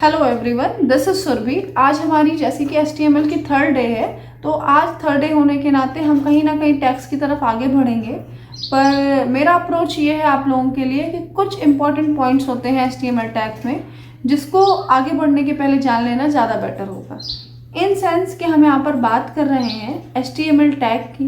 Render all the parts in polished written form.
Hello everyone, this is Surabhi. आज हमारी जैसे कि HTML की थर्ड डे है, तो आज थर्ड डे होने के नाते हम कहीं ना कहीं टैग्स की तरफ आगे बढ़ेंगे। पर मेरा अप्रोच ये है आप लोगों के लिए कि कुछ इंपॉर्टेंट पॉइंट्स होते हैं HTML टैग्स में, जिसको आगे बढ़ने के पहले जान लेना ज़्यादा बेटर होगा। इन सेंस कि हम यहाँ पर बात कर रहे हैं HTML टैग की।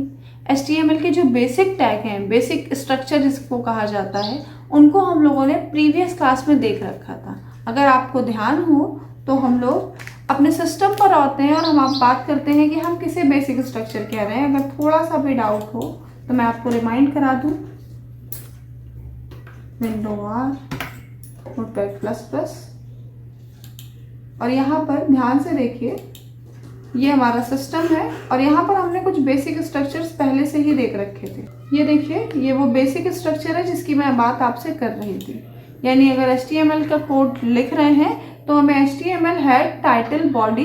HTML के जो बेसिक टैग हैं, बेसिक स्ट्रक्चर जिसको कहा जाता है, उनको हम लोगों ने प्रीवियस क्लास में देख रखा था। अगर आपको ध्यान हो तो हम लोग अपने सिस्टम पर आते हैं और हम आप बात करते हैं कि हम किसे बेसिक स्ट्रक्चर कह रहे हैं। अगर थोड़ा सा भी डाउट हो तो मैं आपको रिमाइंड करा दूं। विंडो R, नोटपैड प्लस, और यहाँ पर ध्यान से देखिए, ये हमारा सिस्टम है और यहाँ पर हमने कुछ बेसिक स्ट्रक्चर्स पहले से ही देख रखे थे। ये देखिए, ये वो बेसिक स्ट्रक्चर है जिसकी मैं बात आपसे कर रही थी। यानी अगर HTML का कोड लिख रहे हैं तो हमें HTML हेड, टाइटल, बॉडी,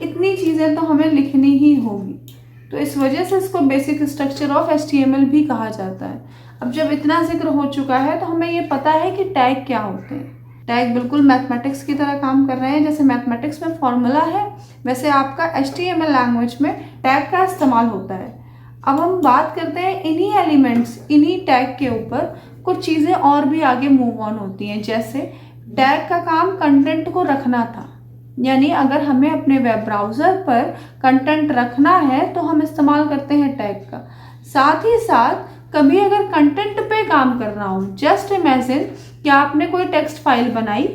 इतनी चीज़ें तो हमें लिखनी ही होगी। तो इस वजह से इसको बेसिक स्ट्रक्चर ऑफ HTML भी कहा जाता है। अब जब इतना जिक्र हो चुका है तो हमें ये पता है कि टैग क्या होते हैं। टैग बिल्कुल मैथमेटिक्स की तरह काम कर रहे हैं। जैसे मैथमेटिक्स में फॉर्मूला है, वैसे आपका HTML लैंग्वेज में टैग का इस्तेमाल होता है। अब हम बात करते हैं इन्हीं एलिमेंट्स, इन्हीं टैग के ऊपर कुछ चीज़ें और भी आगे मूव ऑन होती हैं। जैसे टैग का काम कंटेंट को रखना था, यानी अगर हमें अपने वेब ब्राउज़र पर कंटेंट रखना है तो हम इस्तेमाल करते हैं टैग का। साथ ही साथ कभी अगर कंटेंट पे काम करना हो, जस्ट इमेजिन कि आपने कोई टेक्स्ट फाइल बनाई,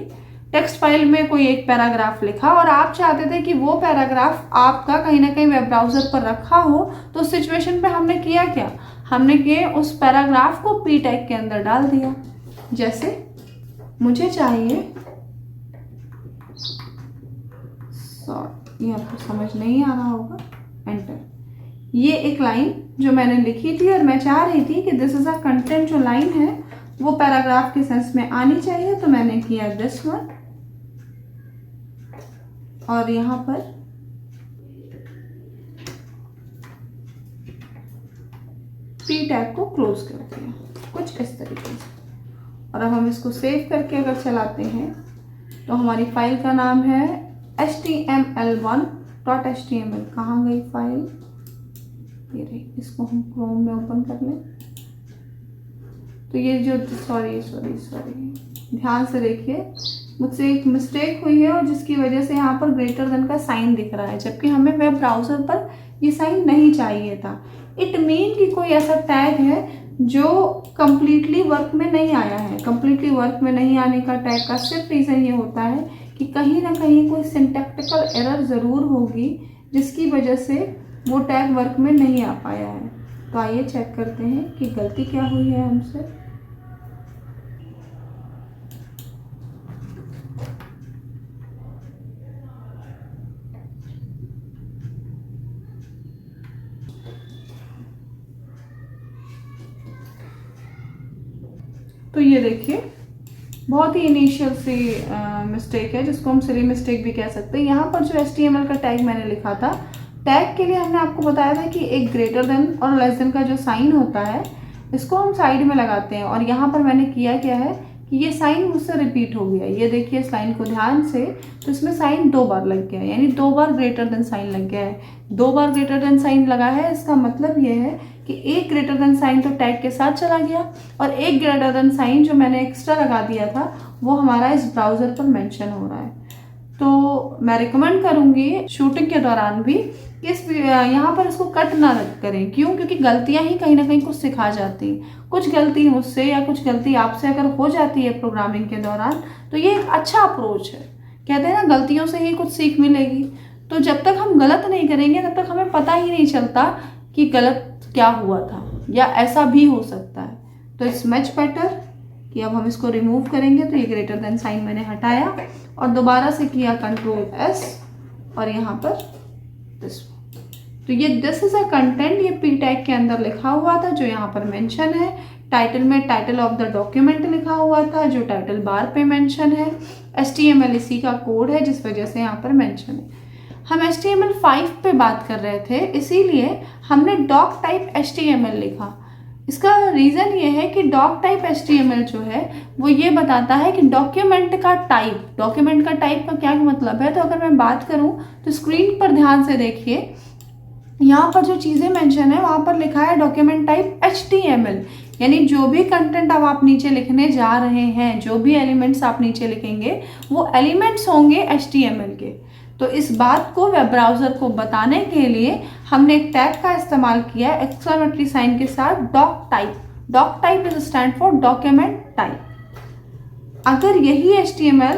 टेक्स्ट फाइल में कोई एक पैराग्राफ लिखा और आप चाहते थे कि वो पैराग्राफ आपका कहीं ना कहीं वेब ब्राउज़र पर रखा हो, तो उस सिचुएशन पे हमने किया क्या? हमने कि उस पैराग्राफ को p टैग के अंदर डाल दिया। जैसे मुझे चाहिए, सॉरी ये आपको समझ नहीं आ रहा होगा, एंटर। ये एक लाइन जो मैंने लिखी थी और मैं चाह रही थी कि दिस इज अ कंटेंट, जो लाइन है वो पैराग्राफ के सेंस में आनी चाहिए, तो मैंने किया दिस वन और यहाँ पर p टैग को क्लोज कर दिया, कुछ इस तरीके से। और अब हम इसको सेव करके अगर चलाते हैं तो हमारी फाइल का नाम है html1.html। कहाँ गई फाइल? ये रही। इसको हम क्रोम में ओपन कर लें तो ये जो सॉरी ध्यान से देखिए, मुझसे एक मिस्टेक हुई है और जिसकी वजह से यहाँ पर ग्रेटर देन का साइन दिख रहा है, जबकि हमें वेब ब्राउज़र पर ये साइन नहीं चाहिए था। इट मीन कि कोई ऐसा टैग है जो कंप्लीटली वर्क में नहीं आया है। कंप्लीटली वर्क में नहीं आने का टैग का सिर्फ रीज़न ये होता है कि कहीं ना कहीं कोई सिंटैक्टिकल एरर ज़रूर होगी जिसकी वजह से वो टैग वर्क में नहीं आ पाया है। तो आइए चेक करते हैं कि गलती क्या हुई है हमसे। तो ये देखिए, बहुत ही इनिशियल सी मिस्टेक है, जिसको हम सिली मिस्टेक भी कह सकते हैं। यहाँ पर जो HTML का टैग मैंने लिखा था, टैग के लिए हमने आपको बताया था कि एक ग्रेटर देन और लेस देन का जो साइन होता है, इसको हम साइड में लगाते हैं। और यहाँ पर मैंने किया क्या है कि ये साइन मुझसे रिपीट हो गया। ये देखिए इस लाइन को ध्यान से, तो इसमें साइन 2 बार लग गया है, यानी 2 बार ग्रेटर देन साइन लग गया है। 2 बार ग्रेटर देन साइन लगा है, इसका मतलब ये है कि एक ग्रेटर देन साइन तो टैग के साथ चला गया और एक ग्रेटर देन साइन जो मैंने एक्स्ट्रा लगा दिया था वो हमारा इस ब्राउज़र पर मेंशन हो रहा है। तो मैं रिकमेंड करूँगी शूटिंग के दौरान भी कि इस यहाँ पर इसको कट ना करें। क्यों? क्योंकि गलतियाँ ही कहीं ना कहीं कुछ सिखा जाती हैं। कुछ गलती मुझसे या कुछ गलती आपसे अगर हो जाती है प्रोग्रामिंग के दौरान, तो ये एक अच्छा अप्रोच है। कहते हैं ना, गलतियों से ही कुछ सीख मिलेगी। तो जब तक हम गलत नहीं करेंगे तब तक हमें पता ही नहीं चलता कि गलत क्या हुआ था या ऐसा भी हो सकता है। तो इट्स मच बेटर कि अब हम इसको रिमूव करेंगे। तो ये ग्रेटर देन साइन मैंने हटाया और दोबारा से किया Ctrl+S और यहाँ पर दिस। तो ये दिस इज अ कंटेंट, ये p टैग के अंदर लिखा हुआ था जो यहाँ पर मेंशन है। टाइटल में टाइटल ऑफ द डॉक्यूमेंट लिखा हुआ था जो टाइटल बार पे मेंशन है। HTML इसी का कोड है जिस वजह से यहाँ पर मेंशन है। हम HTML5 पे बात कर रहे थे, इसीलिए हमने डॉक टाइप HTML लिखा। इसका रीज़न ये है कि डॉक टाइप HTML जो है वो ये बताता है कि डॉक्यूमेंट का टाइप का क्या मतलब है। तो अगर मैं बात करूं तो स्क्रीन पर ध्यान से देखिए, यहाँ पर जो चीज़ें मेंशन है वहाँ पर लिखा है डॉक्यूमेंट टाइप HTML, यानी जो भी कंटेंट अब आप नीचे लिखने जा रहे हैं, जो भी एलिमेंट्स आप नीचे लिखेंगे वो एलिमेंट्स होंगे HTML के। तो इस बात को वेब ब्राउज़र को बताने के लिए हमने एक टैग का इस्तेमाल किया है एक्सक्लेमेटरी साइन के साथ, doc type is stand for document type. अगर यही HTML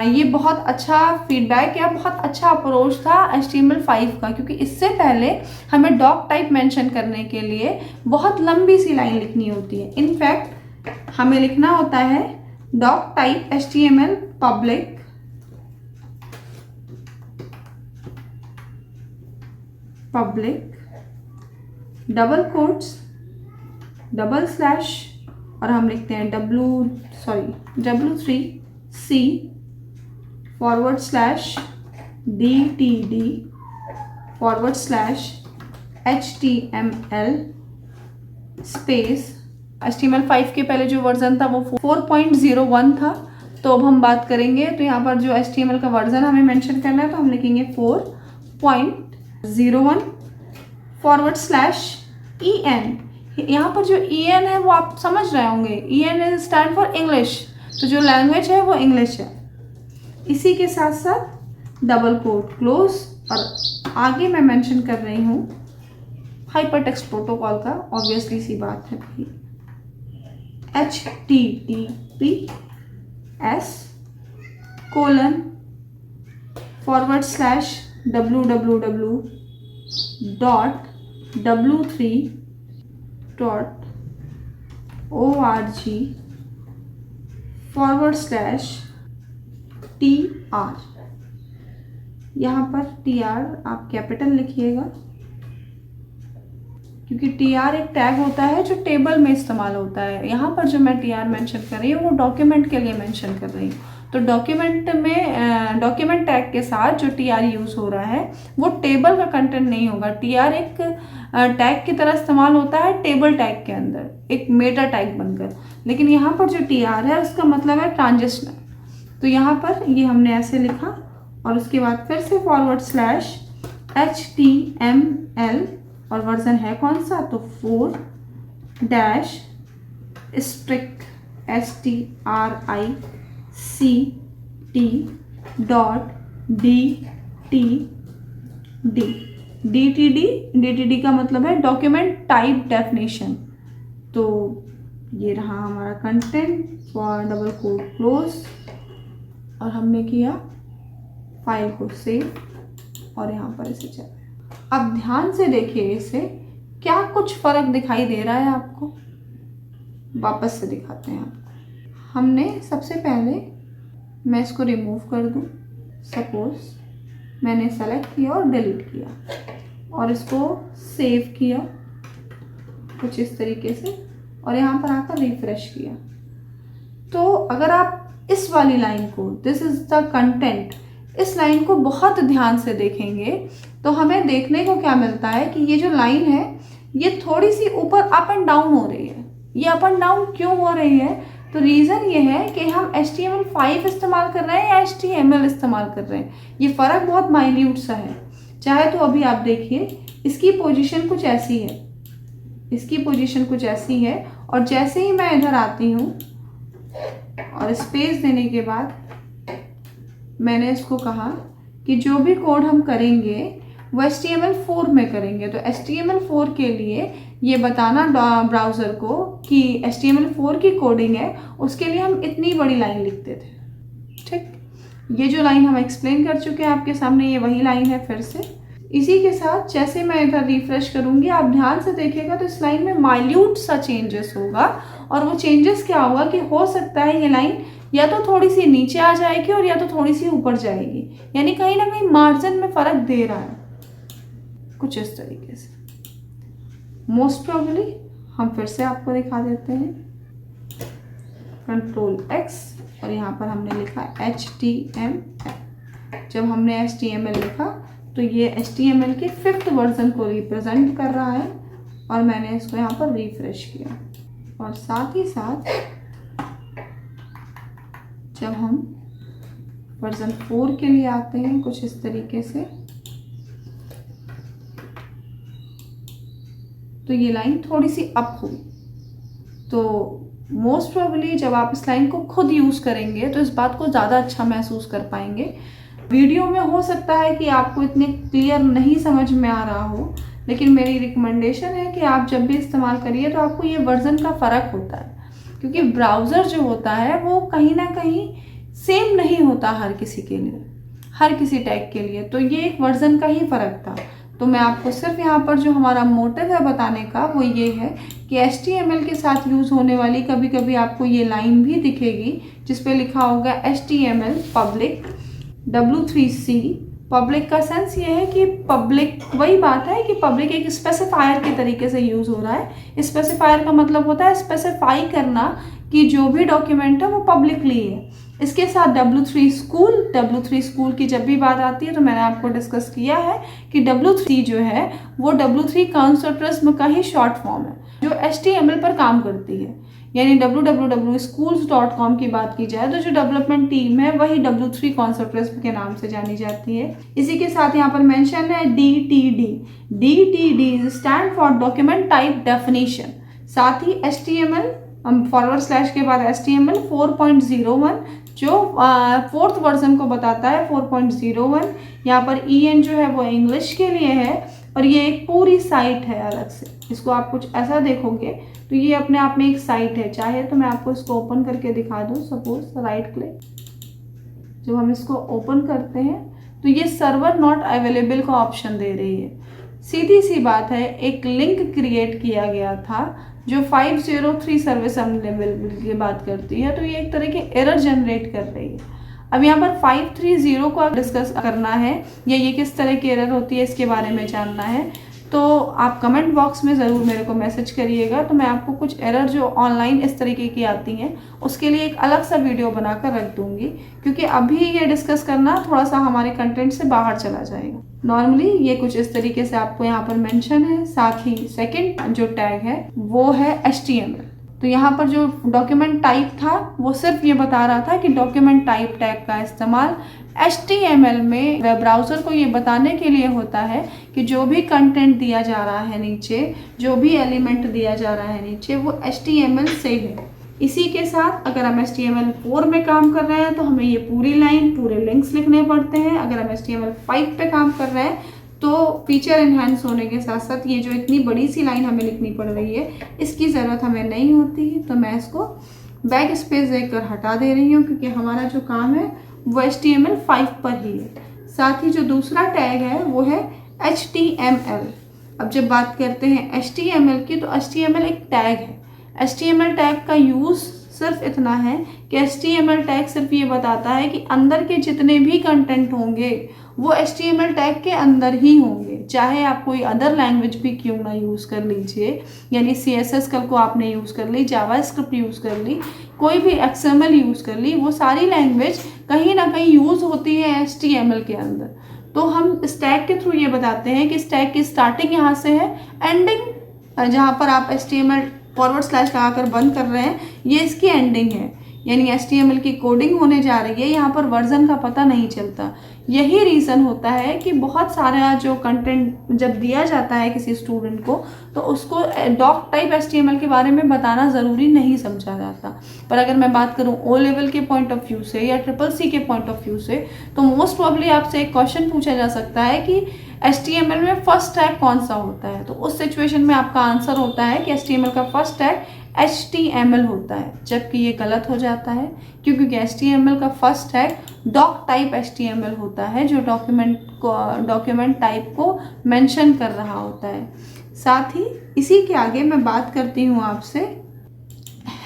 ये बहुत अच्छा फीडबैक या बहुत अच्छा अप्रोच था HTML5 का, क्योंकि इससे पहले हमें डॉक टाइप मेंशन करने के लिए बहुत लंबी सी लाइन लिखनी होती है। इनफैक्ट हमें लिखना होता है doc type HTML public double quotes double slash और हम लिखते हैं W3C /DTD /HTML space. HTML5 के पहले जो वर्जन था वो 4.01 था, तो अब हम बात करेंगे तो यहाँ पर जो HTML का वर्जन हमें मेंशन करना है तो हम लिखेंगे 4.01 /EN। यहाँ पर जो EN है वो आप समझ रहे होंगे, EN is stand for English, तो जो लैंग्वेज है वो इंग्लिश है। इसी के साथ साथ डबल कोट क्लोज, और आगे मैं मेंशन कर रही हूँ हाइपरटेक्स्ट प्रोटोकॉल का, ऑब्वियसली सी बात है भाई, www.w3.org/TR। यहाँ पर TR आप कैपिटल लिखिएगा, क्योंकि TR एक टैग होता है जो टेबल में इस्तेमाल होता है। यहाँ पर जो मैं TR मेंशन कर रही हूँ वो डॉक्यूमेंट के लिए मेंशन कर रही हूँ। तो डॉक्यूमेंट में डॉक्यूमेंट टैग के साथ जो TR यूज़ हो रहा है वो टेबल का कंटेंट नहीं होगा। TR एक टैग की तरह इस्तेमाल होता है टेबल टैग के अंदर, एक मेटा टैग बनकर, लेकिन यहाँ पर जो TR है उसका मतलब है ट्रांजिशनल। तो यहाँ पर ये हमने ऐसे लिखा और उसके बाद फिर से /HTML और वर्जन है कौन सा, तो 4-strict DTD का मतलब है डॉक्यूमेंट टाइप डेफिनेशन। तो ये रहा हमारा content for double quote close, और हमने किया फाइल को सेव और यहाँ पर इसे चलाया। अब ध्यान से देखिए इसे, क्या कुछ फर्क दिखाई दे रहा है आपको? वापस से दिखाते हैं आपको। हमने सबसे पहले, मैं इसको रिमूव कर दूं, सपोज मैंने सेलेक्ट किया और डिलीट किया और इसको सेव किया कुछ इस तरीके से और यहाँ पर आकर रिफ्रेश किया। तो अगर आप इस वाली लाइन को, दिस इज द कंटेंट, इस लाइन को बहुत ध्यान से देखेंगे तो हमें देखने को क्या मिलता है कि ये जो लाइन है ये थोड़ी सी ऊपर अप एंड डाउन हो रही है। ये अप एंड डाउन क्यों हो रही है? तो रीज़न ये है कि हम HTML5 इस्तेमाल कर रहे हैं या HTML इस्तेमाल कर रहे हैं। ये फ़र्क बहुत माइन्यूट सा है। चाहे तो अभी आप देखिए, इसकी पोजीशन कुछ ऐसी है, इसकी पोजीशन कुछ ऐसी है, और जैसे ही मैं इधर आती हूँ और स्पेस देने के बाद मैंने इसको कहा कि जो भी कोड हम करेंगे वो HTML4 में करेंगे। तो HTML4 के लिए ये बताना ब्राउज़र को कि HTML4 की कोडिंग है, उसके लिए हम इतनी बड़ी लाइन लिखते थे। ठीक, ये जो लाइन हम एक्सप्लेन कर चुके हैं आपके सामने, ये वही लाइन है फिर से। इसी के साथ जैसे मैं इधर रिफ्रेश करूँगी, आप ध्यान से देखिएगा तो इस लाइन में माइल्यूट सा चेंजेस होगा, और वो चेंजेस क्या होगा कि हो सकता है ये लाइन या तो थोड़ी सी नीचे आ जाएगी और या तो थोड़ी सी ऊपर जाएगी, यानी कहीं ना कहीं मार्जिन में फ़र्क दे रहा है कुछ इस तरीके से। मोस्ट प्रोबेबली हम फिर से आपको दिखा देते हैं, Ctrl+X और यहाँ पर हमने लिखा HTML। जब हमने HTML लिखा तो ये HTML के 5th वर्जन को रिप्रेजेंट कर रहा है, और मैंने इसको यहाँ पर रिफ्रेश किया। और साथ ही साथ जब हम वर्जन 4 के लिए आते हैं कुछ इस तरीके से, तो ये लाइन थोड़ी सी अप हुई। तो मोस्ट प्रोबेबली जब आप इस लाइन को खुद यूज़ करेंगे तो इस बात को ज़्यादा अच्छा महसूस कर पाएंगे। वीडियो में हो सकता है कि आपको इतने क्लियर नहीं समझ में आ रहा हो, लेकिन मेरी रिकमेंडेशन है कि आप जब भी इस्तेमाल करिए तो आपको ये वर्ज़न का फ़र्क होता है, क्योंकि ब्राउज़र जो होता है वो कहीं ना कहीं सेम नहीं होता हर किसी के लिए, हर किसी टैग के लिए। तो ये एक वर्ज़न का ही फ़र्क था। तो मैं आपको सिर्फ यहाँ पर जो हमारा मोटिव है बताने का वो ये है कि HTML के साथ यूज़ होने वाली कभी कभी आपको ये लाइन भी दिखेगी जिस पे लिखा होगा HTML पब्लिक W3C। पब्लिक का सेंस ये है कि पब्लिक, वही बात है कि पब्लिक एक स्पेसिफायर के तरीके से यूज़ हो रहा है। स्पेसिफायर का मतलब होता है स्पेसिफाई करना कि जो भी डॉक्यूमेंट है वो पब्लिकली है। इसके साथ W3 स्कूल की जब भी बात आती है तो मैंने आपको डिस्कस किया है कि W3 जो है वो W3 कॉन्सर्ट्रिज्म का ही शॉर्ट फॉर्म है जो HTML पर काम करती है। यानी www.schools.com की बात की जाए तो जो डेवलपमेंट टीम है वही W3 कॉन्सर्ट्रिज्म के नाम से जानी जाती है। इसी के साथ यहाँ पर मेंशन है DTD stand for document type definition. साथ ही HTML / के बाद HTML 4.01 जो 4th वर्जन को बताता है 4.01। यहाँ पर EN जो है वो इंग्लिश के लिए है और ये एक पूरी साइट है अलग से। इसको आप कुछ ऐसा देखोगे तो ये अपने आप में एक साइट है। चाहे तो मैं आपको इसको ओपन करके दिखा दूँ। सपोज राइट क्लिक, जब हम इसको ओपन करते हैं तो ये सर्वर नॉट अवेलेबल का ऑप्शन दे रही है। सीधी सी बात है, एक लिंक क्रिएट किया गया था जो 503 सर्विस अवेलेबल की बात करती है, तो ये एक तरह की एरर जनरेट कर रही है। अब यहाँ पर 530 को डिस्कस करना है या ये किस तरह की एरर होती है इसके बारे में जानना है तो आप कमेंट बॉक्स में ज़रूर मेरे को मैसेज करिएगा। तो मैं आपको कुछ एरर जो ऑनलाइन इस तरीके की आती हैं उसके लिए एक अलग सा वीडियो बनाकर रख दूँगी, क्योंकि अभी ये डिस्कस करना थोड़ा सा हमारे कंटेंट से बाहर चला जाएगा। नॉर्मली ये कुछ इस तरीके से आपको यहाँ पर मेंशन है। साथ ही सेकंड जो टैग है वो है HTML। तो यहाँ पर जो डॉक्यूमेंट टाइप था वो सिर्फ ये बता रहा था कि डॉक्यूमेंट टाइप टैग का इस्तेमाल HTML में वेब ब्राउज़र को ये बताने के लिए होता है कि जो भी कंटेंट दिया जा रहा है नीचे, जो भी एलिमेंट दिया जा रहा है नीचे, वो HTML से है। इसी के साथ अगर हम HTML 4 में काम कर रहे हैं तो हमें ये पूरी लाइन, पूरे लिंक्स लिखने पड़ते हैं। अगर हम HTML 5 पे काम कर रहे हैं तो फीचर इन्हांस होने के साथ साथ ये जो इतनी बड़ी सी लाइन हमें लिखनी पड़ रही है इसकी ज़रूरत हमें नहीं होती है। तो मैं इसको बैक स्पेस देकर हटा दे रही हूँ क्योंकि हमारा जो काम है वो HTML 5 पर ही है। साथ ही जो दूसरा टैग है वो है HTML। अब जब बात करते हैं HTML की तो HTML एक टैग है। HTML टैग का यूज़ सिर्फ इतना है कि HTML टैग सिर्फ ये बताता है कि अंदर के जितने भी कंटेंट होंगे वो HTML टैग के अंदर ही होंगे, चाहे आप कोई अदर लैंग्वेज भी क्यों ना यूज़ कर लीजिए। यानी CSS कल को आपने यूज़ कर ली, जावास्क्रिप्ट यूज़ कर ली, कोई भी XML यूज़ कर ली, वो सारी लैंग्वेज कहीं ना कहीं यूज़ होती है HTML के अंदर। तो हम इस टैग के थ्रू ये बताते हैं कि इस टैग की स्टार्टिंग यहाँ से है, एंडिंग जहाँ पर आप HTML / लगाकर बंद कर रहे हैं ये इसकी एंडिंग है। यानी HTML की कोडिंग होने जा रही है, यहाँ पर वर्जन का पता नहीं चलता। यही रीज़न होता है कि बहुत सारा जो कंटेंट जब दिया जाता है किसी स्टूडेंट को तो उसको डॉक टाइप HTML के बारे में बताना ज़रूरी नहीं समझा जाता। पर अगर मैं बात करूँ O लेवल के पॉइंट ऑफ व्यू से या CCC के पॉइंट ऑफ व्यू से तो मोस्ट प्रॉब्ली आपसे एक क्वेश्चन पूछा जा सकता है कि HTML में फर्स्ट टैग कौन सा होता है। तो उस सिचुएशन में आपका आंसर होता है कि HTML का फर्स्ट टैग HTML होता है, जबकि ये गलत हो जाता है क्योंकि HTML का first tag doc type HTML होता है जो डॉक्यूमेंट टाइप को मेंशन कर रहा होता है। साथ ही इसी के आगे मैं बात करती हूँ आपसे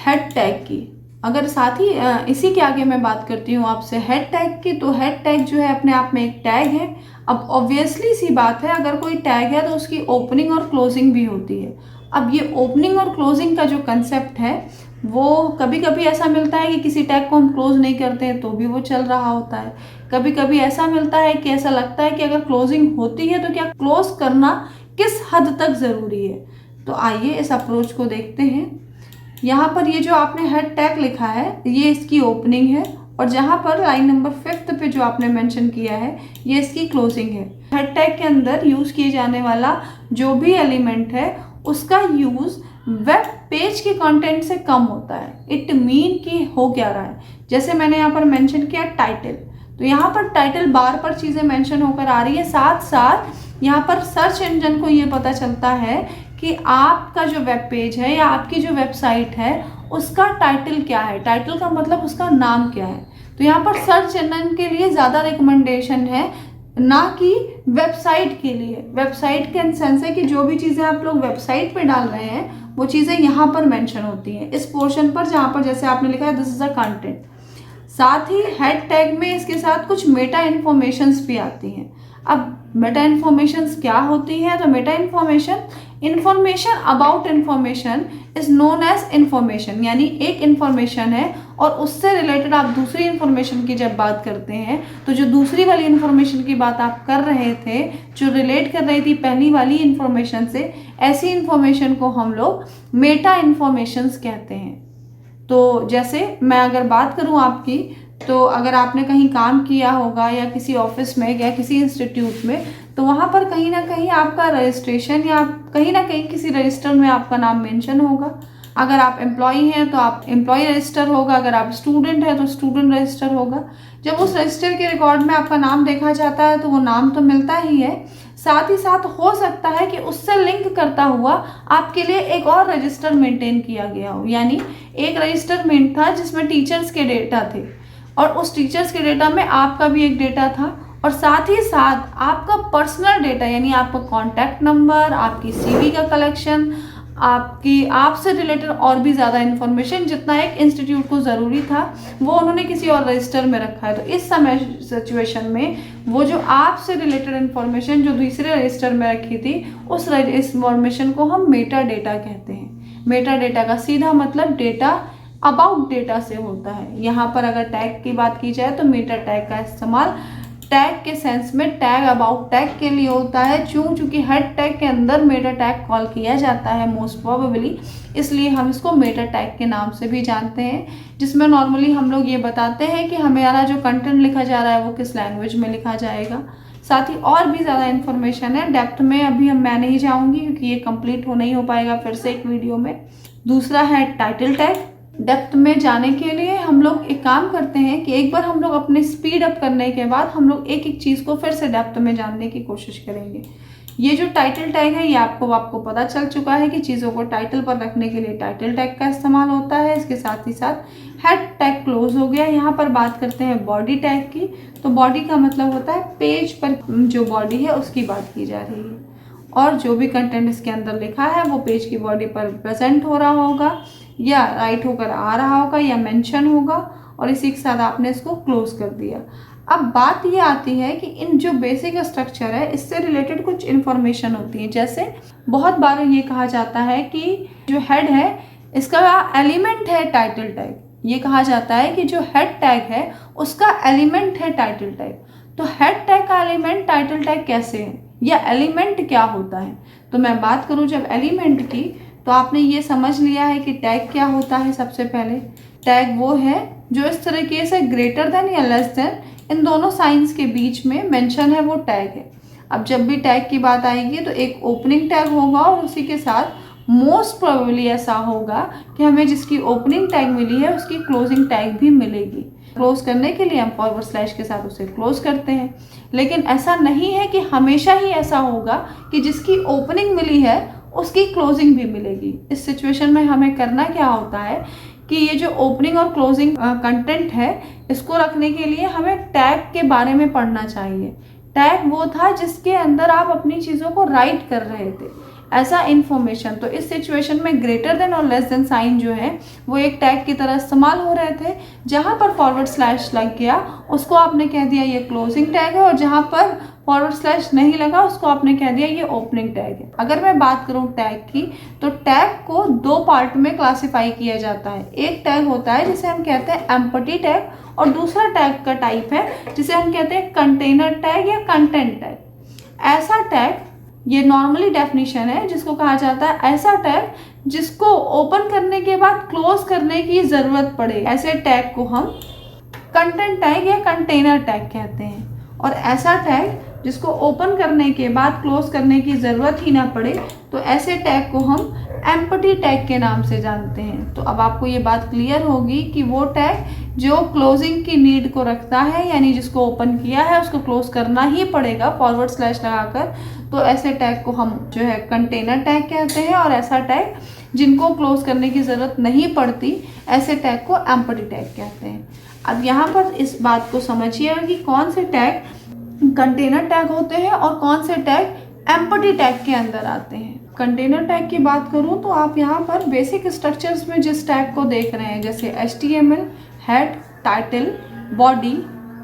हेड टैग की। अगर साथ ही इसी के आगे मैं बात करती हूँ आपसे हेड टैग की, तो हेड टैग जो है अपने आप में एक टैग है। अब ऑब्वियसली सी बात है, अगर कोई टैग है तो उसकी ओपनिंग और क्लोजिंग भी होती है। अब ये ओपनिंग और क्लोजिंग का जो कंसेप्ट है वो कभी कभी ऐसा मिलता है कि किसी टैग को हम क्लोज नहीं करते हैं तो भी वो चल रहा होता है। कभी कभी ऐसा मिलता है कि ऐसा लगता है कि अगर क्लोजिंग होती है तो क्या क्लोज करना किस हद तक ज़रूरी है। तो आइए इस अप्रोच को देखते हैं। यहाँ पर ये जो आपने हेड टैग लिखा है ये इसकी ओपनिंग है, और जहाँ पर लाइन नंबर 5 पे जो आपने मेंशन किया है ये इसकी क्लोजिंग है। हेड टैग के अंदर यूज़ किए जाने वाला जो भी एलिमेंट है उसका यूज़ वेब पेज के कंटेंट से कम होता है। इट मीन कि हो क्या रहा है, जैसे मैंने यहाँ पर मेंशन किया टाइटल, तो यहाँ पर टाइटल बार पर चीज़ें मेंशन होकर आ रही है, साथ साथ यहाँ पर सर्च इंजन को ये पता चलता है कि आपका जो वेब पेज है या आपकी जो वेबसाइट है उसका टाइटल क्या है। टाइटल का मतलब उसका नाम क्या है। तो यहाँ पर सर्च इंजन के लिए ज़्यादा रिकमेंडेशन है, ना कि वेबसाइट के लिए। वेबसाइट के सेंस है कि जो भी चीज़ें आप लोग वेबसाइट पे डाल रहे हैं वो चीज़ें यहाँ पर मेंशन होती हैं इस पोर्शन पर, जहाँ पर जैसे आपने लिखा है दिस इज अ कंटेंट। साथ ही हेड टैग में इसके साथ कुछ मेटा इन्फॉर्मेशंस भी आती हैं। अब मेटा इन्फॉर्मेशंस क्या होती हैं? तो meta information about information is known as information, यानी एक इन्फॉर्मेशन है और उससे रिलेटेड आप दूसरी इन्फॉर्मेशन की जब बात करते हैं तो जो दूसरी वाली इन्फॉर्मेशन की बात आप कर रहे थे, जो रिलेट कर रही थी पहली वाली इन्फॉर्मेशन से, ऐसी इन्फॉर्मेशन को हम लोग मेटा इन्फॉर्मेशंस कहते हैं। तो जैसे मैं अगर बात करूं आपकी, तो अगर आपने कहीं काम किया होगा या किसी ऑफिस में या किसी इंस्टीट्यूट में, तो वहाँ पर कहीं ना कहीं आपका रजिस्ट्रेशन या कहीं ना कहीं किसी रजिस्टर में आपका नाम मेंशन होगा। अगर आप एम्प्लॉई हैं तो आप एम्प्लॉय रजिस्टर होगा, अगर आप स्टूडेंट हैं तो स्टूडेंट रजिस्टर होगा। जब उस रजिस्टर के रिकॉर्ड में आपका नाम देखा जाता है तो वो नाम तो मिलता ही है, साथ ही साथ हो सकता है कि उससे लिंक करता हुआ आपके लिए एक और रजिस्टर मेंटेन किया गया हो। यानी एक रजिस्टर में था जिसमें टीचर्स के डेटा थे और उस टीचर्स के डेटा में आपका भी एक डेटा था, और साथ ही साथ आपका पर्सनल डेटा यानी आपका कॉन्टैक्ट नंबर, आपकी सीवी का कलेक्शन, आपसे रिलेटेड और भी ज़्यादा इन्फॉर्मेशन जितना एक इंस्टीट्यूट को ज़रूरी था वो उन्होंने किसी और रजिस्टर में रखा है। तो इस समय सिचुएशन में वो जो आपसे रिलेटेड इन्फॉर्मेशन जो दूसरे रजिस्टर में रखी थी उस इन्फॉर्मेशन को हम मेटा डेटा कहते हैं। मेटा डेटा का सीधा मतलब डेटा अबाउट डेटा से होता है। यहाँ पर अगर टैग की बात की जाए तो मेटा टैग का इस्तेमाल टैग के सेंस में टैग अबाउट टैग के लिए होता है। चूंकि हेड टैग के अंदर मेटा टैग कॉल किया जाता है मोस्ट प्रोबेबली, इसलिए हम इसको मेटा टैग के नाम से भी जानते हैं, जिसमें नॉर्मली हम लोग ये बताते हैं कि हमारा जो कंटेंट लिखा जा रहा है वो किस लैंग्वेज में लिखा जाएगा। साथ ही और भी ज़्यादा इन्फॉर्मेशन है, डेप्थ में अभी मैं नहीं जाऊँगी क्योंकि ये कंप्लीट नहीं हो पाएगा फिर से एक वीडियो में। दूसरा है टाइटल टैग। डेप्थ में जाने के लिए हम लोग एक काम करते हैं कि एक बार हम लोग अपने स्पीड अप करने के बाद हम लोग एक एक चीज़ को फिर से डेप्थ में जानने की कोशिश करेंगे। ये जो टाइटल टैग है ये आपको पता चल चुका है कि चीज़ों को टाइटल पर रखने के लिए टाइटल टैग का इस्तेमाल होता है। इसके साथ ही साथ हेड टैग क्लोज हो गया। यहाँ पर बात करते हैं बॉडी टैग की। तो बॉडी का मतलब होता है पेज पर जो बॉडी है उसकी बात की जा रही है, और जो भी कंटेंट इसके अंदर लिखा है वो पेज की बॉडी पर प्रेजेंट हो रहा होगा या राइट होकर आ रहा होगा या मेंशन होगा, और इसी के साथ आपने इसको क्लोज कर दिया। अब बात ये आती है कि इन जो बेसिक स्ट्रक्चर है इससे रिलेटेड कुछ इन्फॉर्मेशन होती है। जैसे बहुत बार ये कहा जाता है कि जो हेड है इसका एलिमेंट है टाइटल टैग। ये कहा जाता है कि जो हेड टैग है उसका एलिमेंट है टाइटल टैग। तो हेड टैग का एलिमेंट टाइटल टैग कैसे है या एलिमेंट क्या होता है? तो मैं बात करूं जब एलिमेंट की, तो आपने ये समझ लिया है कि टैग क्या होता है। सबसे पहले टैग वो है जो इस तरीके से ग्रेटर देन या लेस देन इन दोनों साइंस के बीच में मेंशन है, वो टैग है। अब जब भी टैग की बात आएगी तो एक ओपनिंग टैग होगा और उसी के साथ मोस्ट प्रोबेबली ऐसा होगा कि हमें जिसकी ओपनिंग टैग मिली है उसकी क्लोजिंग टैग भी मिलेगी। क्लोज करने के लिए हम फॉरवर्ड स्लैश के साथ उसे क्लोज करते हैं, लेकिन ऐसा नहीं है कि हमेशा ही ऐसा होगा कि जिसकी ओपनिंग मिली है उसकी क्लोजिंग भी मिलेगी। इस सिचुएशन में हमें करना क्या होता है कि ये जो ओपनिंग और क्लोजिंग कंटेंट है इसको रखने के लिए हमें टैग के बारे में पढ़ना चाहिए। टैग वो था जिसके अंदर आप अपनी चीज़ों को राइट कर रहे थे, ऐसा इन्फॉर्मेशन। तो इस सिचुएशन में ग्रेटर देन और लेस देन साइन जो है वो एक टैग की तरह इस्तेमाल हो रहे थे। जहाँ पर फॉरवर्ड स्लैश लग गया उसको आपने कह दिया ये क्लोजिंग टैग है, और जहाँ पर फॉरवर्ड स्लैश नहीं लगा उसको आपने कह दिया ये ओपनिंग टैग है। अगर मैं बात करूँ टैग की, तो टैग को दो पार्ट में क्लासिफाई किया जाता है। एक टैग होता है जिसे हम कहते हैं एम्पटी टैग, और दूसरा टैग का टाइप है जिसे हम कहते हैं कंटेनर टैग या कंटेंट टैग। ऐसा टैग ये नॉर्मली डेफिनेशन है जिसको कहा जाता है ऐसा टैग जिसको ओपन करने के बाद क्लोज करने की ज़रूरत पड़े, ऐसे टैग को हम कंटेंट टैग या कंटेनर टैग कहते हैं। और ऐसा टैग जिसको ओपन करने के बाद क्लोज करने की ज़रूरत ही ना पड़े, तो ऐसे टैग को हम एम्प्टी टैग के नाम से जानते हैं। तो अब आपको ये बात क्लियर होगी कि वो टैग जो क्लोजिंग की नीड को रखता है, यानी जिसको ओपन किया है उसको क्लोज करना ही पड़ेगा फॉरवर्ड स्लैश लगाकर, तो ऐसे टैग को हम जो है कंटेनर टैग कहते हैं। और ऐसा टैग जिनको क्लोज करने की ज़रूरत नहीं पड़ती, ऐसे टैग को एम्प्टी टैग कहते हैं। अब यहाँ पर इस बात को समझिएगा कि कौन से टैग कंटेनर टैग होते हैं और कौन से टैग एम्प्टी टैग के अंदर आते हैं। कंटेनर टैग की बात करूँ तो आप यहाँ पर बेसिक स्ट्रक्चर्स में जिस टैग को देख रहे हैं, जैसे HTML, head, title, body,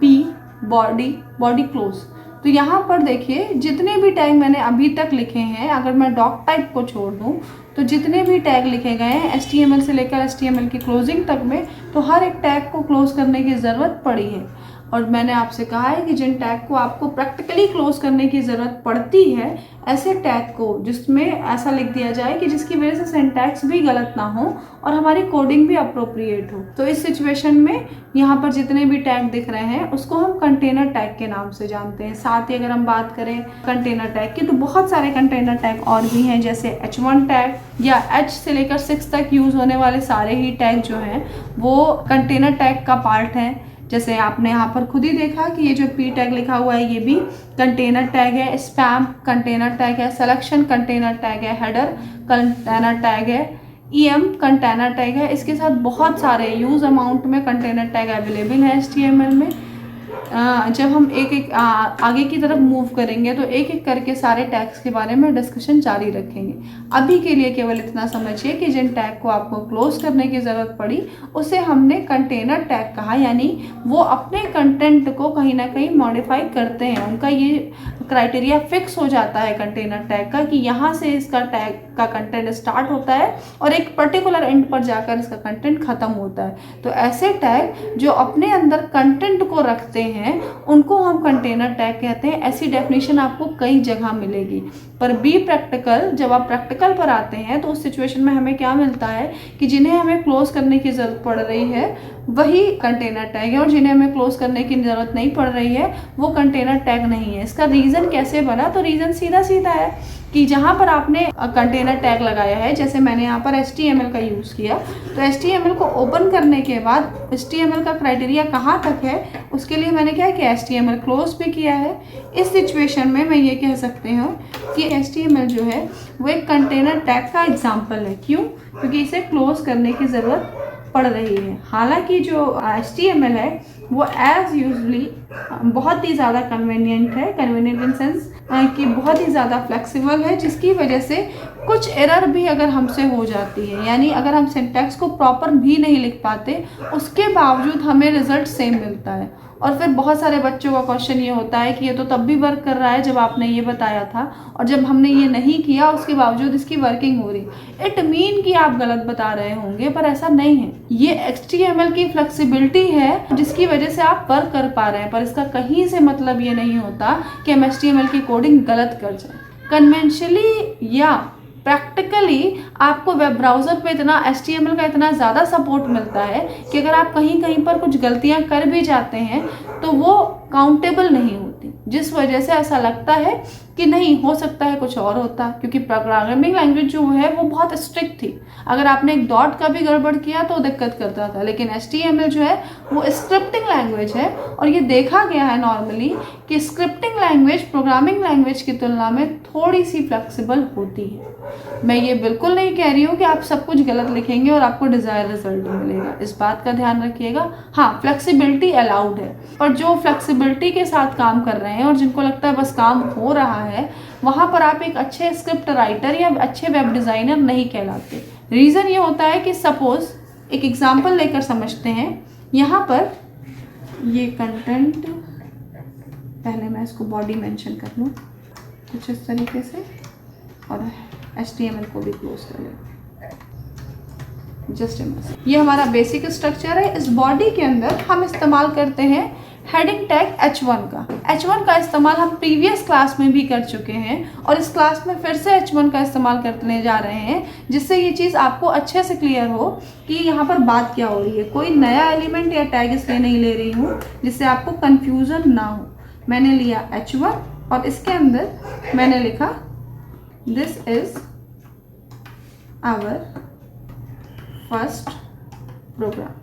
P, body close, तो यहाँ पर देखिए जितने भी टैग मैंने अभी तक लिखे हैं, अगर मैं डॉक टाइप को छोड़ दूँ तो जितने भी टैग लिखे गए हैं HTML से लेकर HTML की क्लोजिंग तक में, तो हर एक टैग को क्लोज करने की ज़रूरत पड़ी है। और मैंने आपसे कहा है कि जिन टैग को आपको प्रैक्टिकली क्लोज करने की ज़रूरत पड़ती है, ऐसे टैग को जिसमें ऐसा लिख दिया जाए कि जिसकी वजह से सिंटैक्स भी गलत ना हो और हमारी कोडिंग भी अप्रोप्रिएट हो, तो इस सिचुएशन में यहाँ पर जितने भी टैग दिख रहे हैं उसको हम कंटेनर टैग के नाम से जानते हैं। साथ ही अगर हम बात करें कंटेनर टैग की, तो बहुत सारे कंटेनर टैग और भी हैं, जैसे H1 टैग या H से लेकर 6 तक यूज़ होने वाले सारे ही टैग जो हैं वो कंटेनर टैग का पार्ट हैं। जैसे आपने यहाँ पर खुद ही देखा कि ये जो P टैग लिखा हुआ है ये भी कंटेनर टैग है, स्पैम कंटेनर टैग है, सिलेक्शन कंटेनर टैग है, हेडर कंटेनर टैग है, EM कंटेनर टैग है। इसके साथ बहुत सारे यूज़ अमाउंट में कंटेनर टैग अवेलेबल है HTML में। जब हम एक एक आगे की तरफ मूव करेंगे तो एक एक करके सारे टैग्स के बारे में डिस्कशन जारी रखेंगे। अभी के लिए केवल इतना समझिए कि जिन टैग को आपको क्लोज करने की ज़रूरत पड़ी उसे हमने कंटेनर टैग कहा, यानी वो अपने कंटेंट को कहीं ना कहीं मॉडिफाई करते हैं। उनका ये क्राइटेरिया फिक्स हो जाता है कंटेनर टैग का कि यहाँ से इसका टैग का कंटेंट स्टार्ट होता है और एक पर्टिकुलर एंड पर जाकर इसका कंटेंट ख़त्म होता है। तो ऐसे टैग जो अपने अंदर कंटेंट को रखते हैं उनको हम कंटेनर टैग कहते हैं। ऐसी डेफिनेशन आपको कई जगह मिलेगी, पर बी प्रैक्टिकल, जब आप प्रैक्टिकल पर आते हैं तो उस सिचुएशन में हमें क्या मिलता है कि जिन्हें हमें क्लोज करने की ज़रूरत पड़ रही है वही कंटेनर टैग है, और जिन्हें हमें क्लोज करने की ज़रूरत नहीं पड़ रही है वो कंटेनर टैग नहीं है। इसका रीज़न कैसे बना? तो रीज़न सीधा सीधा है कि जहाँ पर आपने कंटेनर टैग लगाया है, जैसे मैंने यहाँ पर HTML का यूज़ किया, तो HTML को ओपन करने के बाद HTML का क्राइटेरिया कहाँ तक है उसके लिए मैंने क्या किया, HTML क्लोज भी किया है। इस सिचुएशन में मैं ये कह सकती हूँ कि HTML जो है वो एक कंटेनर टैग का एग्जाम्पल है। क्यों? क्योंकि इसे क्लोज करने की ज़रूरत पड़ रही है। हालांकि जो HTML है वो एज यूजली बहुत ही ज़्यादा कन्वीनियंट है, कन्वीनियंट इन सेंस कि बहुत ही ज़्यादा फ्लेक्सिबल है, जिसकी वजह से कुछ एरर भी अगर हमसे हो जाती है, यानी अगर हम सिंटैक्स को प्रॉपर भी नहीं लिख पाते उसके बावजूद हमें रिजल्ट सेम मिलता है। और फिर बहुत सारे बच्चों का क्वेश्चन ये होता है कि ये तो तब भी वर्क कर रहा है जब आपने ये बताया था, और जब हमने ये नहीं किया उसके बावजूद इसकी वर्किंग हो रही। इट मीन कि आप गलत बता रहे होंगे, पर ऐसा नहीं है। ये HTML की फ्लेक्सिबिलिटी है जिसकी वजह से आप वर्क कर पा रहे हैं, पर इसका कहीं से मतलब ये नहीं होता कि हम HTML की कोडिंग गलत कर जाए। कन्वेंशनली या प्रैक्टिकली आपको वेब ब्राउज़र पे इतना HTML का इतना ज़्यादा सपोर्ट मिलता है कि अगर आप कहीं कहीं पर कुछ गलतियां कर भी जाते हैं तो वो काउंटेबल नहीं होती, जिस वजह से ऐसा लगता है कि नहीं हो सकता है कुछ और होता, क्योंकि प्रोग्रामिंग लैंग्वेज जो है वो बहुत स्ट्रिक्ट थी। अगर आपने एक डॉट का भी गड़बड़ किया तो दिक्कत करता था, लेकिन HTML जो है वो स्क्रिप्टिंग लैंग्वेज है, और ये देखा गया है नॉर्मली कि स्क्रिप्टिंग लैंग्वेज प्रोग्रामिंग लैंग्वेज की तुलना में थोड़ी सी फ्लेक्सिबल होती है। मैं ये बिल्कुल नहीं कह रही हूँ कि आप सब कुछ गलत लिखेंगे और आपको डिज़ायर रिजल्ट मिलेगा, इस बात का ध्यान रखिएगा। हाँ, फ्लेक्सिबिलिटी अलाउड है, पर जो फ्लेक्सिबिलिटी के साथ काम कर रहे हैं और जिनको लगता है बस काम हो रहा है, वहाँ पर आप एक अच्छे स्क्रिप्ट राइटर या अच्छे वेब डिज़ाइनर नहीं कहलाते। रीज़न ये होता है कि सपोज एक एग्जाम्पल लेकर समझते हैं। यहाँ पर ये कंटेंट, पहले मैं इसको बॉडी मेंशन कर लूँ कुछ इस तरीके से, और HTML को भी क्लोज कर लें। जस्ट ये हमारा बेसिक स्ट्रक्चर है। इस बॉडी के अंदर हम इस्तेमाल करते हैं हेडिंग टैग H1 का। H1 का इस्तेमाल हम प्रीवियस क्लास में भी कर चुके हैं और इस क्लास में फिर से H1 का इस्तेमाल करने जा रहे हैं, जिससे ये चीज़ आपको अच्छे से क्लियर हो कि यहाँ पर बात क्या हो रही है। कोई नया एलिमेंट या टैग इसलिए नहीं ले रही हूँ जिससे आपको कन्फ्यूज़न ना हो। मैंने लिया H1 और इसके अंदर मैंने लिखा this is our first program.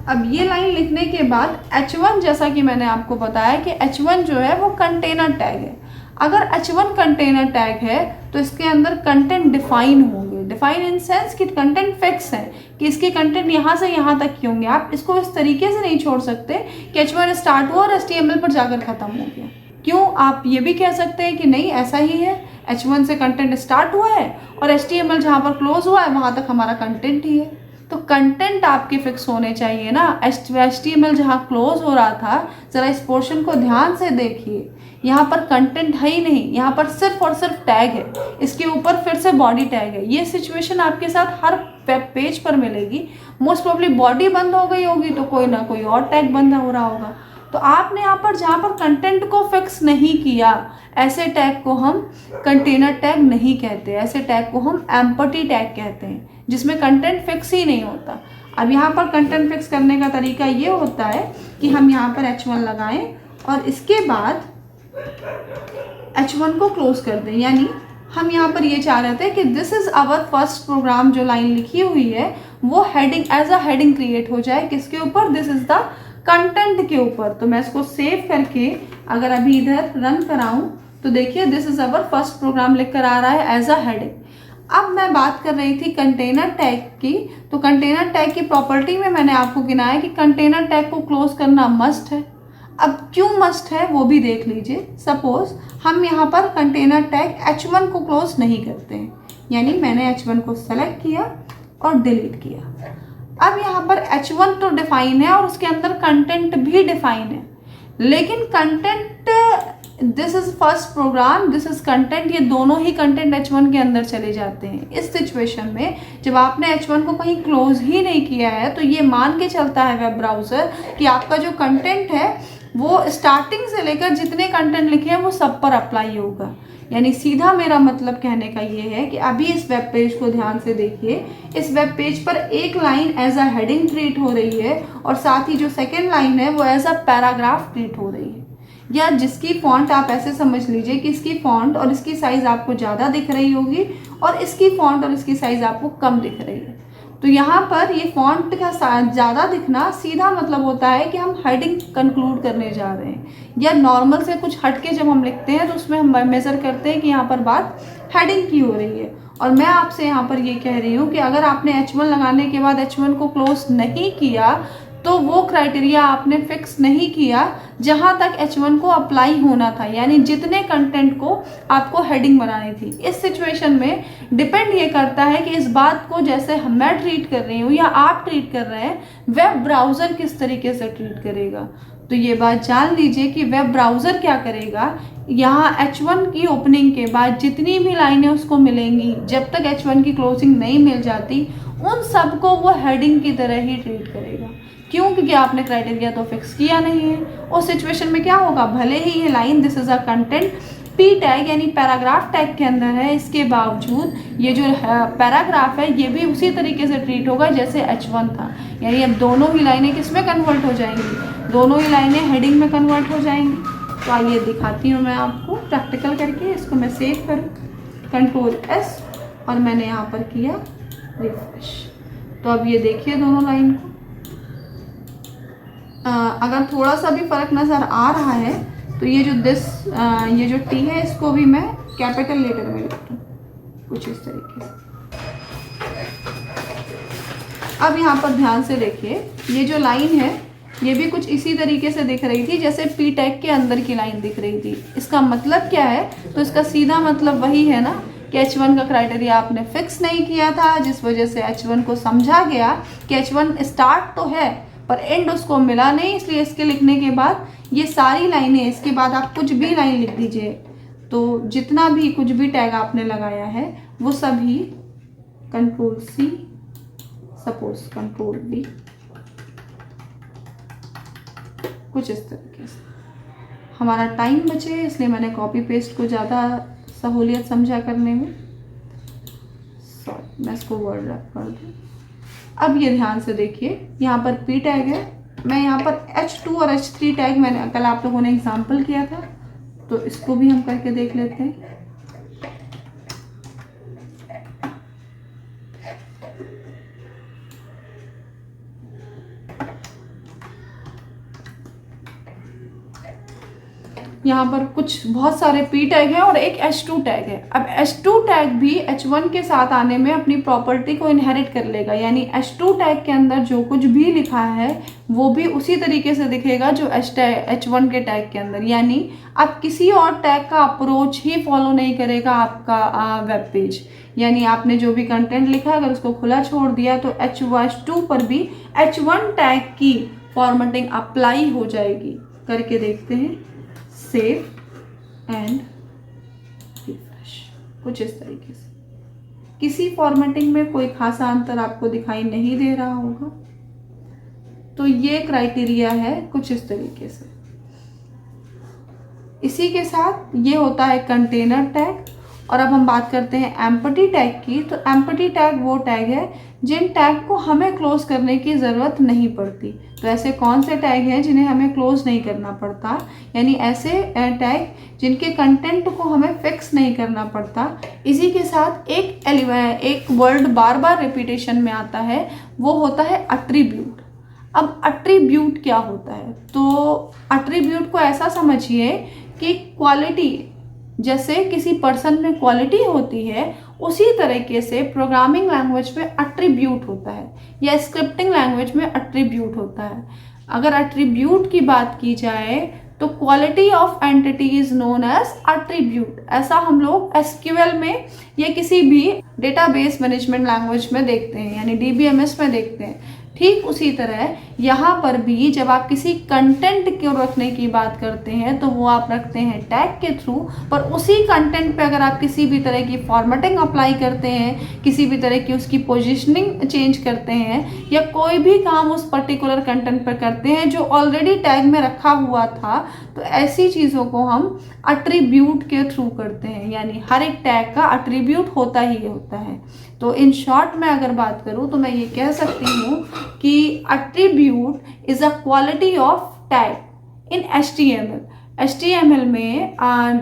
अब ये लाइन लिखने के बाद H1, जैसा कि मैंने आपको बताया कि H1 जो है वो कंटेनर टैग है। अगर H1 कंटेनर टैग है तो इसके अंदर कंटेंट डिफाइन होंगे। डिफाइन इन सेंस कि कंटेंट फिक्स है कि इसके कंटेंट यहाँ से यहाँ तक के होंगे। आप इसको इस तरीके से नहीं छोड़ सकते कि H1 स्टार्ट हुआ और HTML पर जाकर ख़त्म हो गया। क्यों? आप ये भी कह सकते हैं कि नहीं, ऐसा ही है, H1 से कंटेंट स्टार्ट हुआ है और HTML जहाँ पर क्लोज हुआ है वहाँ तक हमारा कंटेंट ही है। तो कंटेंट आपके फिक्स होने चाहिए ना। HTML जहाँ क्लोज हो रहा था, ज़रा इस पोर्शन को ध्यान से देखिए, यहाँ पर कंटेंट है ही नहीं, यहाँ पर सिर्फ और सिर्फ टैग है, इसके ऊपर फिर से बॉडी टैग है। ये सिचुएशन आपके साथ हर वेब पेज पर मिलेगी। मोस्ट प्रोबेबली बॉडी बंद हो गई होगी तो कोई ना कोई और टैग बंद हो रहा होगा। तो आपने यहाँ पर जहाँ पर कंटेंट को फिक्स नहीं किया, ऐसे टैग को हम कंटेनर टैग नहीं कहते, ऐसे टैग को हम एम्पटी टैग कहते हैं जिसमें कंटेंट फिक्स ही नहीं होता। अब यहाँ पर कंटेंट फिक्स करने का तरीका ये होता है कि हम यहाँ पर H1 लगाएं और इसके बाद H1 को क्लोज कर दें। यानी हम यहाँ पर ये चाह रहे थे कि this is our first program, जो लाइन लिखी हुई है वो heading as a heading create हो जाए। किसके ऊपर? दिस इज़ द कंटेंट के ऊपर। तो मैं इसको सेव करके अगर अभी इधर रन कराऊं तो देखिए this is our first program लिख कर आ रहा है एज अ हेडिंग। अब मैं बात कर रही थी कंटेनर टैग की। तो कंटेनर टैग की प्रॉपर्टी में मैंने आपको गिनाया कि कंटेनर टैग को क्लोज करना मस्ट है। अब क्यों मस्ट है वो भी देख लीजिए। सपोज हम यहाँ पर कंटेनर टैग H1 को क्लोज नहीं करते हैं, यानी मैंने H1 को सेलेक्ट किया और डिलीट किया। अब यहाँ पर H1 तो डिफाइन है और उसके अंदर कंटेंट भी डिफाइन है, लेकिन content this is first program, this is content, ये दोनों ही कंटेंट H1 के अंदर चले जाते हैं। इस सिचुएशन में जब आपने H1 को कहीं क्लोज ही नहीं किया है तो ये मान के चलता है वेब ब्राउज़र कि आपका जो कंटेंट है वो स्टार्टिंग से लेकर जितने कंटेंट लिखे हैं वो सब पर अप्लाई होगा। यानी सीधा मेरा मतलब कहने का ये है कि अभी इस वेब पेज को ध्यान से देखिए। इस वेब पेज पर एक line as a heading treat हो रही है और साथ ही जो सेकेंड लाइन है वो एज अ पैराग्राफ ट्रीट हो रही है। या जिसकी फॉन्ट आप ऐसे समझ लीजिए कि इसकी फॉन्ट और इसकी साइज़ आपको ज़्यादा दिख रही होगी और इसकी फॉन्ट और इसकी साइज़ आपको कम दिख रही है। तो यहाँ पर ये फॉन्ट का ज़्यादा दिखना सीधा मतलब होता है कि हम हेडिंग कंक्लूड करने जा रहे हैं, या नॉर्मल से कुछ हटके जब हम लिखते हैं तो उसमें हम मेज़र करते हैं कि यहाँ पर बात हेडिंग की हो रही है। और मैं आपसे यहाँ पर ये कह रही हूँ कि अगर आपने H1 लगाने के बाद H1 को क्लोज नहीं किया तो वो क्राइटेरिया आपने फिक्स नहीं किया जहाँ तक H1 को अप्लाई होना था, यानी जितने कंटेंट को आपको हेडिंग बनानी थी। इस सिचुएशन में डिपेंड ये करता है कि इस बात को जैसे मैं ट्रीट कर रही हूँ या आप ट्रीट कर रहे हैं, वेब ब्राउज़र किस तरीके से ट्रीट करेगा। तो ये बात जान लीजिए कि वेब ब्राउज़र क्या करेगा, यहाँ H1 की ओपनिंग के बाद जितनी भी लाइनें उसको मिलेंगी, जब तक H1 की क्लोजिंग नहीं मिल जाती, उन सबको वो हेडिंग की तरह ही ट्रीट करेगा। क्यों? क्योंकि आपने क्राइटेरिया तो फिक्स किया नहीं है। उस सिचुएशन में क्या होगा, भले ही ये line this is a content P tag यानी पैराग्राफ टैग के अंदर है, इसके बावजूद ये जो पैराग्राफ है ये भी उसी तरीके से ट्रीट होगा जैसे H1 था। यानी अब दोनों ही लाइनें किस में कन्वर्ट हो जाएंगी, दोनों ही लाइनें हेडिंग में कन्वर्ट हो जाएंगी। तो आइए दिखाती हूँ मैं आपको प्रैक्टिकल करके। इसको मैं सेव करूँ, Ctrl+S, और मैंने यहाँ पर किया रिफ्रेश। तो अब ये देखिए दोनों लाइन को। अगर थोड़ा सा भी फ़र्क नज़र आ रहा है तो ये जो टी है इसको भी मैं कैपिटल लेटर में लिखती हूँ कुछ इस तरीके से। अब यहाँ पर ध्यान से देखिए, ये जो लाइन है ये भी कुछ इसी तरीके से दिख रही थी जैसे पी टैग के अंदर की लाइन दिख रही थी। इसका मतलब क्या है, तो इसका सीधा मतलब वही है ना कि H1 का क्राइटेरिया आपने फिक्स नहीं किया था, जिस वजह से H1 को समझा गया कि H1 स्टार्ट तो है पर एंड उसको मिला नहीं, इसलिए इसके लिखने के बाद ये सारी लाइनें, इसके बाद आप कुछ भी लाइन लिख दीजिए तो जितना भी कुछ भी टैग आपने लगाया है वो सभी Ctrl+C, सपोज Ctrl+V, कुछ इस तरीके से। हमारा टाइम बचे इसलिए मैंने कॉपी पेस्ट को ज़्यादा सहूलियत समझा करने में। सॉरी, मैं इसको वर्ड रैप कर दूँ। अब ये ध्यान से देखिए, यहाँ पर P टैग है, मैं यहाँ पर H2 और H3 टैग मैंने कल आप लोगों ने एग्जाम्पल किया था, तो इसको भी हम करके देख लेते हैं। यहाँ पर कुछ बहुत सारे P टैग है और एक H2 टैग है। अब H2 टैग भी H1 के साथ आने में अपनी प्रॉपर्टी को इनहेरिट कर लेगा, यानी H2 टैग के अंदर जो कुछ भी लिखा है वो भी उसी तरीके से दिखेगा जो H1 के टैग के अंदर, यानी आप किसी और टैग का अप्रोच ही फॉलो नहीं करेगा आपका वेब पेज। यानी आपने जो भी कंटेंट लिखा है अगर उसको खुला छोड़ दिया तो H2 पर भी H1 टैग की फॉर्मेटिंग अप्लाई हो जाएगी। करके देखते हैं, सेव एंड रिफ्रेश, कुछ इस तरीके से। किसी फॉर्मेटिंग में कोई खासा अंतर आपको दिखाई नहीं दे रहा होगा। तो ये क्राइटेरिया है कुछ इस तरीके से। इसी के साथ ये होता है कंटेनर टैग। और अब हम बात करते हैं एम्पटी टैग की। तो एम्पटी टैग वो टैग है जिन टैग को हमें क्लोज करने की ज़रूरत नहीं पड़ती। तो ऐसे कौन से टैग हैं जिन्हें हमें क्लोज नहीं करना पड़ता, यानी ऐसे टैग जिनके कंटेंट को हमें फिक्स नहीं करना पड़ता। इसी के साथ एक वर्ड बार बार रिपीटेशन में आता है, वो होता है अट्रीब्यूट। अब अट्रीब्यूट क्या होता है? तो अट्रीब्यूट को ऐसा समझिए कि क्वालिटी, जैसे किसी पर्सन में क्वालिटी होती है उसी तरीके से प्रोग्रामिंग लैंग्वेज में अट्रीब्यूट होता है या स्क्रिप्टिंग लैंग्वेज में अट्रीब्यूट होता है। अगर अट्रीब्यूट की बात की जाए तो quality of entity is known as attribute. ऐसा हम लोग एसक्यूएल में या किसी भी डेटाबेस मैनेजमेंट लैंग्वेज में देखते हैं, यानी डीबीएमएस में देखते हैं। ठीक उसी तरह यहाँ पर भी जब आप किसी कंटेंट को रखने की बात करते हैं तो वो आप रखते हैं टैग के थ्रू, पर उसी कंटेंट पे अगर आप किसी भी तरह की फॉर्मेटिंग अप्लाई करते हैं, किसी भी तरह की उसकी पोजीशनिंग चेंज करते हैं या कोई भी काम उस पर्टिकुलर कंटेंट पर करते हैं जो ऑलरेडी टैग में रखा हुआ था, तो ऐसी चीज़ों को हम अट्रीब्यूट के थ्रू करते हैं। यानी हर एक टैग का अट्रीब्यूट होता ही होता है। तो इन शॉर्ट में अगर बात करूँ तो मैं ये कह सकती हूँ कि attribute is a quality of tag in HTML में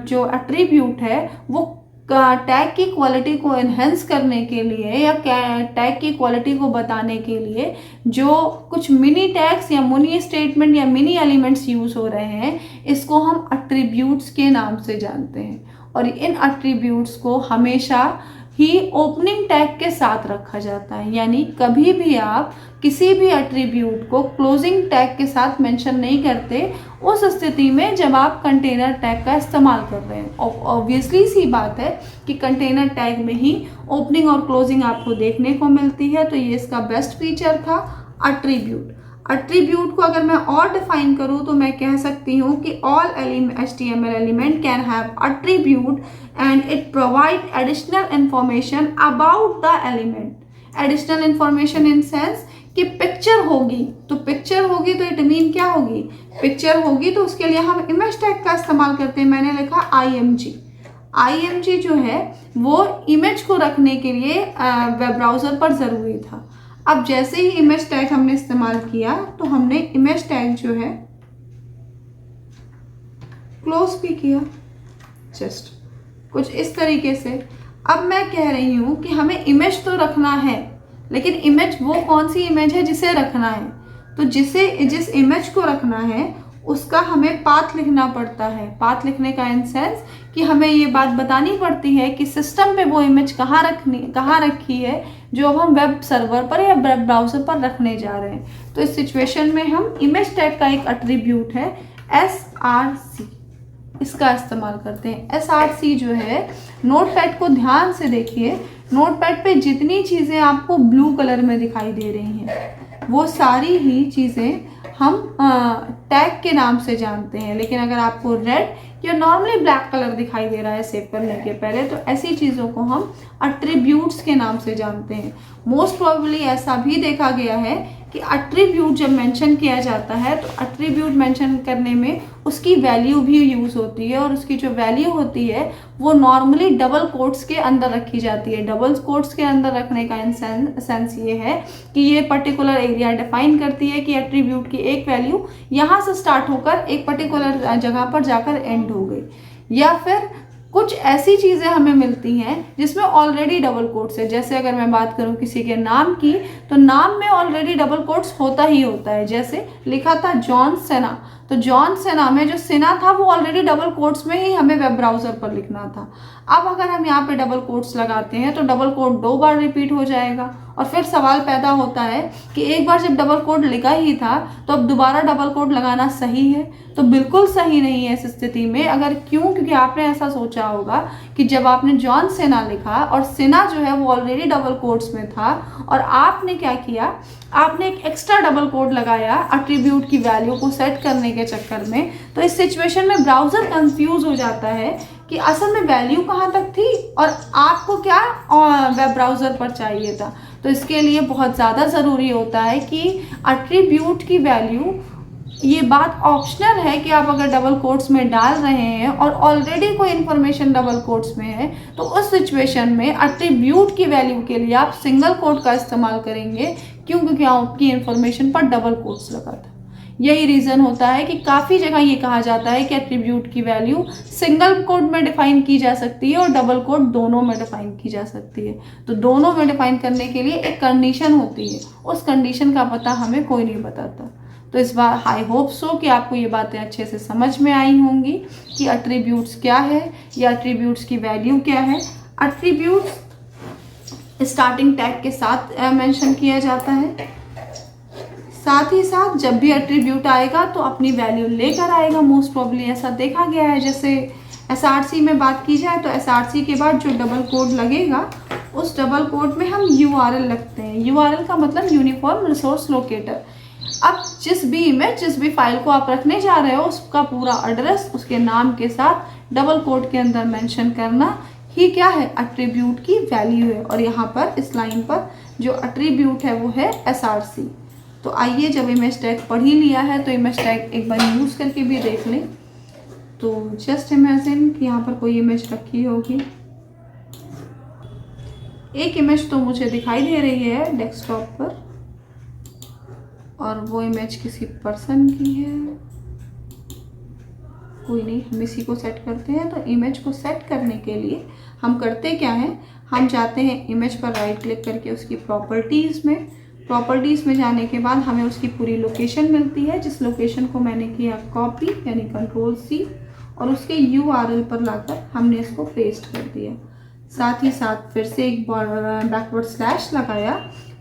जो अट्रीब्यूट है वो टैग की क्वालिटी को एनहेंस करने के लिए या टैग की क्वालिटी को बताने के लिए जो कुछ मिनी टैग्स या मिनी स्टेटमेंट या मिनी एलिमेंट्स यूज़ हो रहे हैं, इसको हम अट्रीब्यूट्स के नाम से जानते हैं। और इन अट्रीब्यूट्स को हमेशा ही ओपनिंग टैग के साथ रखा जाता है, यानी कभी भी आप किसी भी अट्रीब्यूट को क्लोजिंग टैग के साथ मेंशन नहीं करते उस स्थिति में जब आप कंटेनर टैग का इस्तेमाल कर रहे हैं। ऑब्वियसली सी बात है कि कंटेनर टैग में ही ओपनिंग और क्लोजिंग आपको देखने को मिलती है, तो ये इसका बेस्ट फीचर था अट्रीब्यूट। अट्रीब्यूट को अगर मैं और डिफाइन करूँ तो मैं कह सकती हूँ कि all HTML element can have attribute and it provide additional information about the element. Additional information in sense कि पिक्चर होगी, तो पिक्चर होगी तो इट मीन क्या होगी? पिक्चर होगी तो उसके लिए हम इमेज टैग का इस्तेमाल करते हैं। मैंने लिखा IMG जो है वो इमेज को रखने के लिए वेब ब्राउज़र पर ज़रूरी था। अब जैसे ही इमेज टैग हमने इस्तेमाल किया तो हमने इमेज टैग जो है क्लोज भी किया, जस्ट कुछ इस तरीके से। अब मैं कह रही हूँ कि हमें इमेज तो रखना है, लेकिन इमेज वो कौन सी इमेज है जिसे रखना है? तो जिस इमेज को रखना है उसका हमें पाथ लिखना पड़ता है। पाथ लिखने का इन सेंस कि हमें ये बात बतानी पड़ती है कि सिस्टम पे वो इमेज कहाँ रखी है जो अब हम वेब सर्वर पर या वेब ब्राउज़र पर रखने जा रहे हैं। तो इस सिचुएशन में हम इमेज टैग का एक अट्रीब्यूट है src, इसका इस्तेमाल करते हैं। src जो है, नोटपैड को ध्यान से देखिए, नोटपैड पे जितनी चीज़ें आपको ब्लू कलर में दिखाई दे रही हैं वो सारी ही चीज़ें हम टैग के नाम से जानते हैं। लेकिन अगर आपको रेड या नॉर्मली ब्लैक कलर दिखाई दे रहा है सेव करने के पहले, तो ऐसी चीज़ों को हम अट्रीब्यूट्स के नाम से जानते हैं। मोस्ट प्रोबेबली ऐसा भी देखा गया है कि अट्रीब्यूट जब मेंशन किया जाता है तो अट्रीब्यूट मेंशन करने में उसकी वैल्यू भी यूज़ होती है, और उसकी जो वैल्यू होती है वो नॉर्मली डबल कोट्स के अंदर रखी जाती है। डबल कोट्स के अंदर रखने का सेंस ये है कि ये पर्टिकुलर एरिया डिफाइन करती है कि एट्रीब्यूट की एक वैल्यू यहाँ से स्टार्ट होकर एक पर्टिकुलर जगह पर जाकर एंड हो गई, या फिर कुछ ऐसी चीज़ें हमें मिलती हैं जिसमें ऑलरेडी डबल कोट्स है। जैसे अगर मैं बात करूं किसी के नाम की, तो नाम में ऑलरेडी डबल कोट्स होता ही होता है। जैसे लिखा था जॉन सेना, तो जॉन सेना में जो सेना था वो ऑलरेडी डबल कोट्स में ही हमें वेब ब्राउज़र पर लिखना था। अब अगर हम यहाँ पे डबल कोट्स लगाते हैं तो डबल कोट 2 बार रिपीट हो जाएगा, और फिर सवाल पैदा होता है कि एक बार जब डबल कोट लिखा ही था तो अब दोबारा डबल कोट लगाना सही है? तो बिल्कुल सही नहीं है इस स्थिति में। अगर क्योंकि आपने ऐसा सोचा होगा कि जब आपने जॉन सेना लिखा और सेना जो है वो ऑलरेडी डबल कोट्स में था, और आपने क्या किया, आपने एक एक्स्ट्रा डबल कोट लगाया एट्रीब्यूट की वैल्यू को सेट करने के चक्कर में, तो इस सिचुएशन में ब्राउज़र कंफ्यूज हो जाता है कि असल में वैल्यू कहाँ तक थी और आपको क्या वेब ब्राउज़र पर चाहिए था। तो इसके लिए बहुत ज़्यादा ज़रूरी होता है कि एट्रीब्यूट की वैल्यू, ये बात ऑप्शनल है कि आप अगर डबल कोट्स में डाल रहे हैं और ऑलरेडी कोई इन्फॉर्मेशन डबल कोट्स में है, तो उस सिचुएशन में एट्रीब्यूट की वैल्यू के लिए आप सिंगल कोट का इस्तेमाल करेंगे, क्योंकि आपकी इन्फॉर्मेशन पर डबल कोट्स लगा था। यही रीज़न होता है कि काफ़ी जगह ये कहा जाता है कि एट्रीब्यूट की वैल्यू सिंगल कोट में डिफाइन की जा सकती है और डबल कोट दोनों में डिफाइन की जा सकती है। तो दोनों में डिफाइन करने के लिए एक कंडीशन होती है, उस कंडीशन का पता हमें कोई नहीं बताता। तो इस बार आई होप सो कि आपको ये बातें अच्छे से समझ में आई होंगी कि एट्रीब्यूट्स क्या है या एट्रीब्यूट्स की वैल्यू क्या है। एट्रीब्यूट्स स्टार्टिंग टैग के साथ मेंशन किया जाता है, साथ ही साथ जब भी एट्रीब्यूट आएगा तो अपनी वैल्यू लेकर आएगा, मोस्ट प्रॉब्ली ऐसा देखा गया है। जैसे एसआरसी में बात की जाए तो एसआरसी के बाद जो डबल कोड लगेगा उस डबल कोड में हम यूआरएल लगते हैं। यूआरएल का मतलब यूनिफॉर्म रिसोर्स लोकेटर। अब जिस भी इमेज, जिस भी फाइल को आप रखने जा रहे हो उसका पूरा एड्रेस उसके नाम के साथ डबल कोड के अंदर मेंशन करना ही क्या है, एट्रीब्यूट की वैल्यू है। और यहाँ पर इस लाइन पर जो एट्रीब्यूट है वो है एसआरसी। तो आइए, जब इमेज टैग पढ़ ही लिया है तो इमेज टैग एक बार यूज़ करके भी देख लें। तो जस्ट इमेजिन कि यहाँ पर कोई इमेज रखी होगी। एक इमेज तो मुझे दिखाई दे रही है डेस्कटॉप पर, और वो इमेज किसी पर्सन की है। कोई नहीं, हम इसी को सेट करते हैं। तो इमेज को सेट करने के लिए हम करते क्या हैं, हम जाते हैं इमेज पर राइट क्लिक करके उसकी प्रॉपर्टीज़ में जाने के बाद हमें उसकी पूरी लोकेशन मिलती है, जिस लोकेशन को मैंने किया कॉपी यानी Ctrl+C, और उसके URL पर लाकर हमने इसको पेस्ट कर दिया। साथ ही साथ फिर से एक बैकवर्ड स्लैश लगाया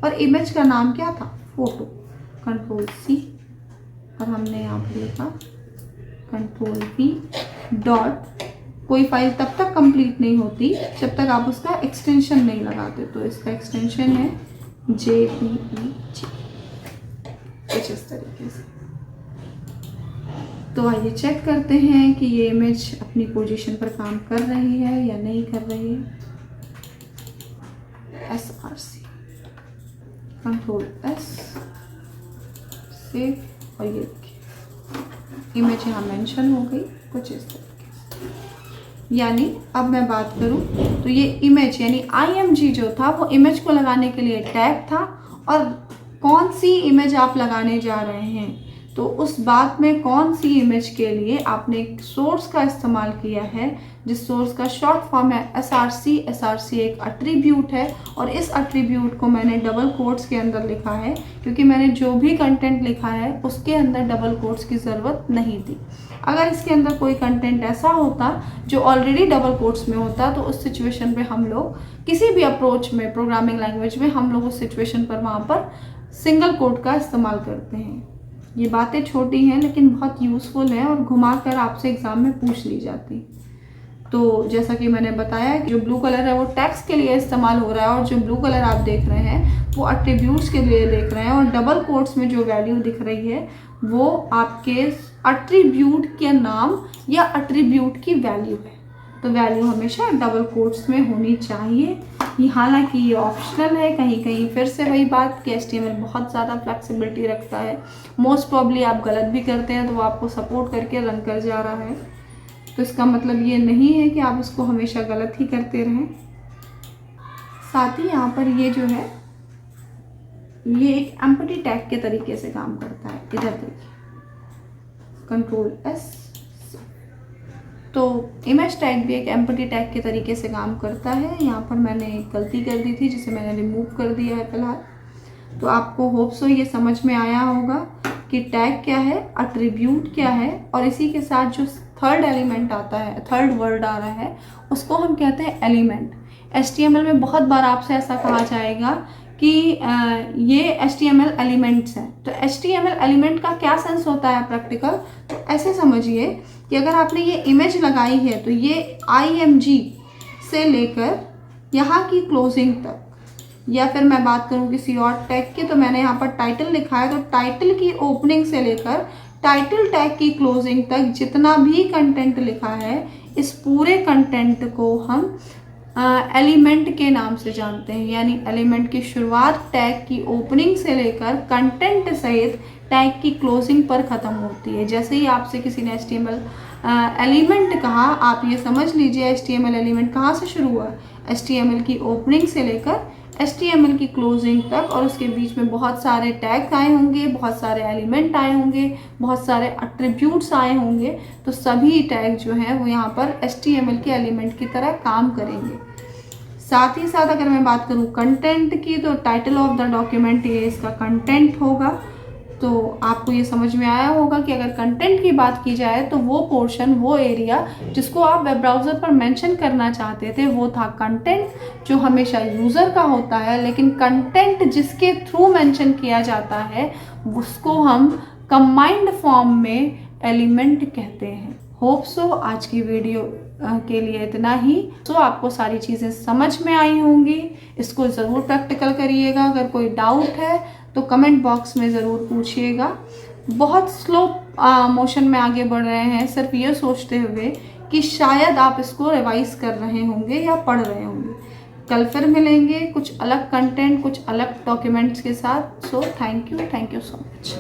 और इमेज का नाम क्या था, फोटो। Ctrl+C और हमने यहाँ पर लिखा Ctrl+V डॉट। कोई फाइल तब तक कंप्लीट नहीं होती जब तक आप उसका एक्सटेंशन नहीं लगाते। तो इसका एक्सटेंशन है JPEG, कुछ इस तरीके से। तो आइए चेक करते हैं कि ये इमेज अपनी पोजीशन पर काम कर रही है या नहीं कर रही है। SRC, Ctrl+S, सेव, और ये देखिए इमेज यहाँ मेंशन हो गई कुछ इस तरीके से। यानी अब मैं बात करूँ तो ये इमेज यानी IMG जो था वो इमेज को लगाने के लिए टैग था, और कौन सी इमेज आप लगाने जा रहे हैं तो उस बात में कौन सी इमेज के लिए आपने एक सोर्स का इस्तेमाल किया है, जिस सोर्स का शॉर्ट फॉर्म है SRC। SRC एक एट्रीब्यूट है और इस एट्रीब्यूट को मैंने डबल कोट्स के अंदर लिखा है क्योंकि मैंने जो भी कंटेंट लिखा है उसके अंदर डबल कोट्स की ज़रूरत नहीं थी। अगर इसके अंदर कोई कंटेंट ऐसा होता जो ऑलरेडी डबल कोट्स में होता तो उस सिचुएशन पे हम लोग किसी भी अप्रोच में, प्रोग्रामिंग लैंग्वेज में, हम लोग उस सिचुएशन पर वहाँ पर सिंगल कोट का इस्तेमाल करते हैं। ये बातें छोटी हैं लेकिन बहुत यूज़फुल हैं और घुमा कर आपसे एग्ज़ाम में पूछ ली जाती। तो जैसा कि मैंने बताया जो ब्लू कलर है वो टैक्स के लिए इस्तेमाल हो रहा है और जो ब्लू कलर आप देख रहे हैं वो एट्रीब्यूट्स के लिए देख रहे हैं, और डबल कोट्स में जो वैल्यू दिख रही है वो आपके एट्रीब्यूट के नाम या एट्रीब्यूट की वैल्यू है। तो वैल्यू हमेशा डबल कोट्स में होनी चाहिए। ये हालांकि ये ऑप्शनल है, कहीं कहीं फिर से वही बात कि HTML बहुत ज़्यादा फ्लेक्सिबिलिटी रखता है। मोस्ट प्रॉब्ली आप गलत भी करते हैं तो वो आपको सपोर्ट करके रन कर जा रहा है, तो इसका मतलब ये नहीं है कि आप उसको हमेशा गलत ही करते रहें। साथ ही यहाँ पर ये जो है ये एक एम्प्टी टैग के तरीके से काम करता है। इधर देखिए, Ctrl+S। तो इमेज टैग भी एक एम्प्टी टैग के तरीके से काम करता है। यहाँ पर मैंने एक गलती कर दी थी जिसे मैंने रिमूव कर दिया है फिलहाल। तो आपको होप सो ये समझ में आया होगा कि टैग क्या है, अट्रीब्यूट क्या है, और इसी के साथ जो थर्ड एलिमेंट आता है, थर्ड वर्ड आ रहा है, उसको हम कहते हैं एलिमेंट। HTML में बहुत बार आपसे ऐसा कहा जाएगा कि ये HTML एलिमेंट्स हैं। तो HTML एलिमेंट का क्या सेंस होता है प्रैक्टिकल, तो ऐसे समझिए कि अगर आपने ये इमेज लगाई है तो ये IMG से लेकर यहाँ की क्लोजिंग तक, या फिर मैं बात करूँ किसी और टैग की, तो मैंने यहाँ पर टाइटल लिखा है, तो टाइटल की ओपनिंग से लेकर टाइटल टैग की क्लोजिंग तक जितना भी कंटेंट लिखा है, इस पूरे कंटेंट को हम एलिमेंट के नाम से जानते हैं। यानी एलिमेंट की शुरुआत टैग की ओपनिंग से लेकर कंटेंट सहित टैग की क्लोजिंग पर ख़त्म होती है। जैसे ही आपसे किसी ने HTML एलिमेंट कहा, आप ये समझ लीजिए HTML एलिमेंट कहाँ से शुरू हुआ, HTML की ओपनिंग से लेकर HTML की क्लोजिंग तक, और उसके बीच में बहुत सारे टैग आए होंगे, बहुत सारे एलिमेंट आए होंगे, बहुत सारे अट्रीब्यूट्स आए होंगे। तो सभी टैग जो हैं वो यहाँ पर HTML के एलिमेंट की तरह काम करेंगे। साथ ही साथ अगर मैं बात करूँ कंटेंट की, तो टाइटल ऑफ द डॉक्यूमेंट ये इसका कंटेंट होगा। तो आपको ये समझ में आया होगा कि अगर कंटेंट की बात की जाए तो वो पोर्शन, वो एरिया जिसको आप वेब ब्राउज़र पर मेंशन करना चाहते थे वो था कंटेंट, जो हमेशा यूज़र का होता है। लेकिन कंटेंट जिसके थ्रू मेंशन किया जाता है उसको हम कंबाइंड फॉर्म में एलिमेंट कहते हैं। होप सो आज की वीडियो के लिए इतना ही। तो आपको सारी चीज़ें समझ में आई होंगी। इसको ज़रूर प्रैक्टिकल करिएगा। अगर कोई डाउट है तो कमेंट बॉक्स में ज़रूर पूछिएगा। बहुत स्लो मोशन में आगे बढ़ रहे हैं, सिर्फ ये सोचते हुए कि शायद आप इसको रिवाइज कर रहे होंगे या पढ़ रहे होंगे। कल फिर मिलेंगे कुछ अलग कंटेंट, कुछ अलग डॉक्यूमेंट्स के साथ। So thank you so much.